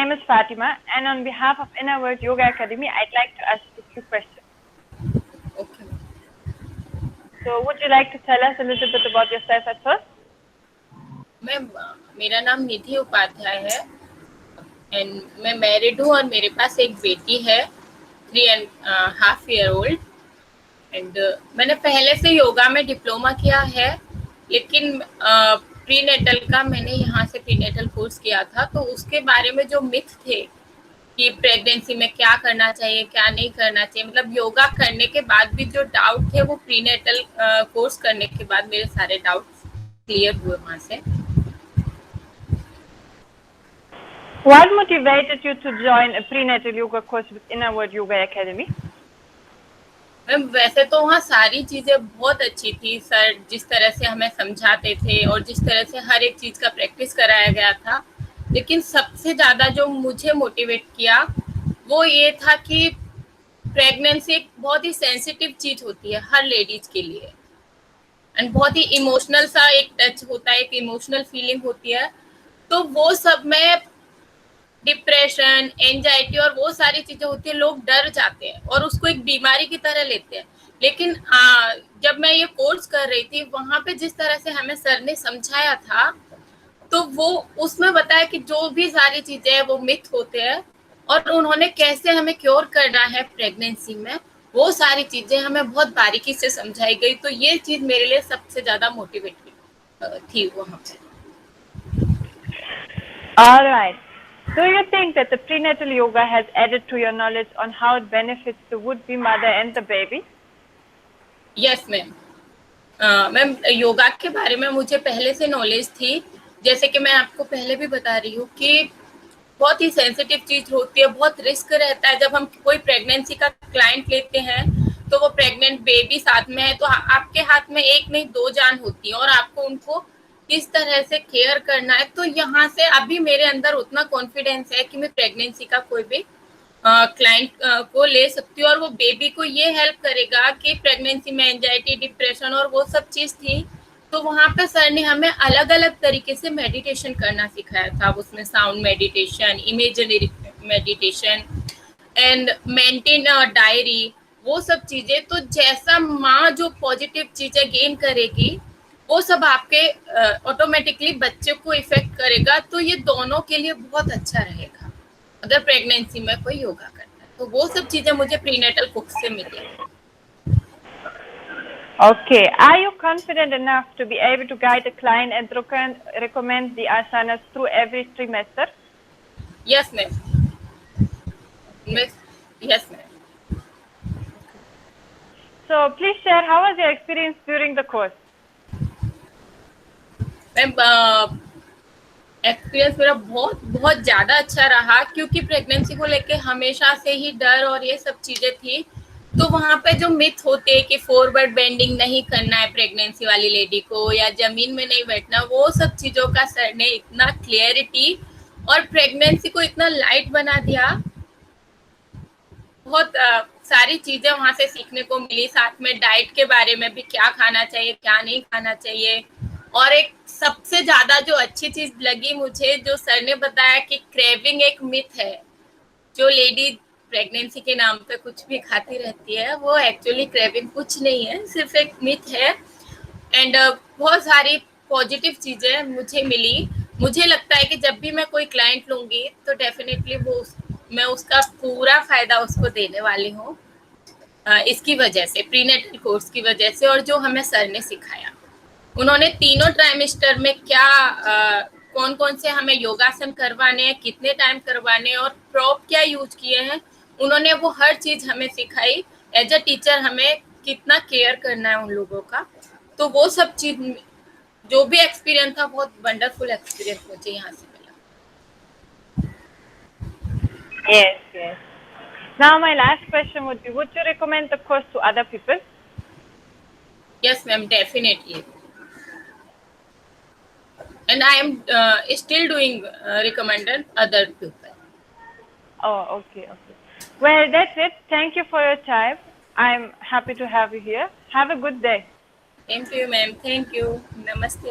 name is Fatima, and on behalf of Inner World Yoga Academy, I'd like to ask you a few questions. Okay. So, would you like to tell us a little bit about yourself at first? Ma'am, मेरा नाम निधि उपाध्याय है and मैं married हूँ और मेरे पास एक बेटी है 3.5 year old एंड मैंने पहले से योगा में डिप्लोमा किया है, लेकिन प्रीनेटल का मैंने यहाँ से प्रीनेटल कोर्स किया था, तो उसके बारे में जो मिथ थे कि प्रेगनेंसी में क्या करना चाहिए क्या नहीं करना चाहिए, मतलब योगा करने के बाद भी जो डाउट थे वो प्रीनेटल कोर्स करने के बाद मेरे सारे डाउट क्लियर हुए वहाँ से। What motivated you to join a prenatal yoga course with Inner World Yoga Academy? Ma'am, वैसे तो वहाँ सारी चीज़ें बहुत अच्छी थी सर, जिस तरह से हमें समझाते थे और जिस तरह से हर एक चीज़ का प्रैक्टिस कराया गया था, लेकिन सबसे ज़्यादा जो मुझे मोटिवेट किया वो ये था कि प्रेगनेंसी एक बहुत ही सेंसिटिव चीज़ होती है हर लेडीज के लिए एंड बहुत ही इमोशनल सा एक टच होता है, एक इमोशनल फीलिंग होती है, तो वो सब में डिप्रेशन, एंजाइटी और वो सारी चीजें होती है, लोग डर जाते हैं और उसको एक बीमारी की तरह लेते हैं। लेकिन जब मैं ये कोर्स कर रही थी वहां पे जिस तरह से हमें सर ने समझाया था, तो वो उसमें बताया कि जो भी सारी चीजें हैं वो मिथ होते हैं और उन्होंने कैसे हमें क्योर करना है प्रेगनेंसी में, वो सारी चीजें हमें बहुत बारीकी से समझाई गई, तो ये चीज मेरे लिए सबसे ज्यादा मोटिवेटिंग थी वहां पे। All right. Do you think that the prenatal yoga has added to your knowledge on how it benefits the would-be mother and the baby? Yes ma'am, ma'am yoga के बारे में मुझे पहले से नॉलेज थी, जैसे कि मैं आपको पहले भी बता रही हूँ कि बहुत ही सेंसिटिव चीज होती है, बहुत रिस्क रहता है। जब हम कोई प्रेगनेंसी का क्लाइंट लेते हैं तो वो प्रेग्नेंट बेबी साथ में है, तो आपके हाथ में एक नहीं दो जान होती है और आपको उनको किस तरह से केयर करना है। तो यहाँ से अभी मेरे अंदर उतना कॉन्फिडेंस है कि मैं प्रेगनेंसी का कोई भी क्लाइंट को ले सकती हूँ और वो बेबी को ये हेल्प करेगा कि प्रेगनेंसी में एंजाइटी, डिप्रेशन और वो सब चीज थी, तो वहाँ पे सर ने हमें अलग अलग तरीके से मेडिटेशन करना सिखाया था। उसमें sound meditation, imaginary meditation and maintain diary, वो सब चीजें। तो जैसा माँ जो पॉजिटिव चीजें गेन करेगी वो सब आपके ऑटोमेटिकली बच्चे को इफेक्ट करेगा, तो ये दोनों के लिए बहुत अच्छा रहेगा अगर प्रेगनेंसी में कोई योगा करता है। तो वो सब चीजें मुझे प्रीनेटल कुक्स से मिली। Okay. Are you confident enough to be able to guide a client and recommend the asanas through every trimester? Yes, ma'am. Yes, ma'am. So please share, how was your experience during the course? Ma'am, experience मेरा बहुत बहुत ज़्यादा अच्छा रहा, क्योंकि pregnancy को लेके हमेशा से ही डर और ये सब चीज़ें थी। तो वहाँ पे जो मिथ होते हैं कि फॉरवर्ड बेंडिंग नहीं करना है प्रेगनेंसी वाली लेडी को या जमीन में नहीं बैठना, वो सब चीज़ों का सर ने इतना क्लियरिटी और प्रेगनेंसी को इतना लाइट बना दिया। बहुत सारी चीज़ें वहाँ से सीखने को मिली, साथ में डाइट के बारे में भी, क्या खाना चाहिए क्या नहीं खाना चाहिए। और एक सबसे ज्यादा जो अच्छी चीज लगी मुझे, जो सर ने बताया कि क्रेविंग एक मिथ है, जो लेडी प्रेगनेंसी के नाम पे कुछ भी खाती रहती है, वो एक्चुअली क्रेविंग कुछ नहीं है, सिर्फ एक मिथ है। एंड बहुत सारी पॉजिटिव चीजें मुझे मिली। मुझे लगता है कि जब भी मैं कोई क्लाइंट लूंगी तो डेफिनेटली मैं उसका पूरा फायदा उसको देने वाली हूँ, इसकी वजह से, प्रीनेटल कोर्स की वजह से, और जो हमें सर ने सिखाया। उन्होंने तीनों ट्राइमेस्टर में क्या कौन कौन से हमें योगासन करवाने हैं, कितने टाइम करवाने हैं और प्रॉप क्या यूज किए हैं, उन्होंने वो हर चीज हमें सिखाई। एज अ टीचर हमें कितना केयर करना है उन लोगों का, तो वो सब चीज जो भी एक्सपीरियंस था, बहुत वंडरफुल एक्सपीरियंस मुझे यहाँ से मिला। Yes, yes. Now my last question would be, would you recommend the course to other people? Yes, ma'am, definitely. And I am still doing recommended other people. Oh, okay, okay. Well, that's it. Thank you for your time. I'm happy to have you here. Have a good day. Thank you, ma'am. Thank you. Namaste.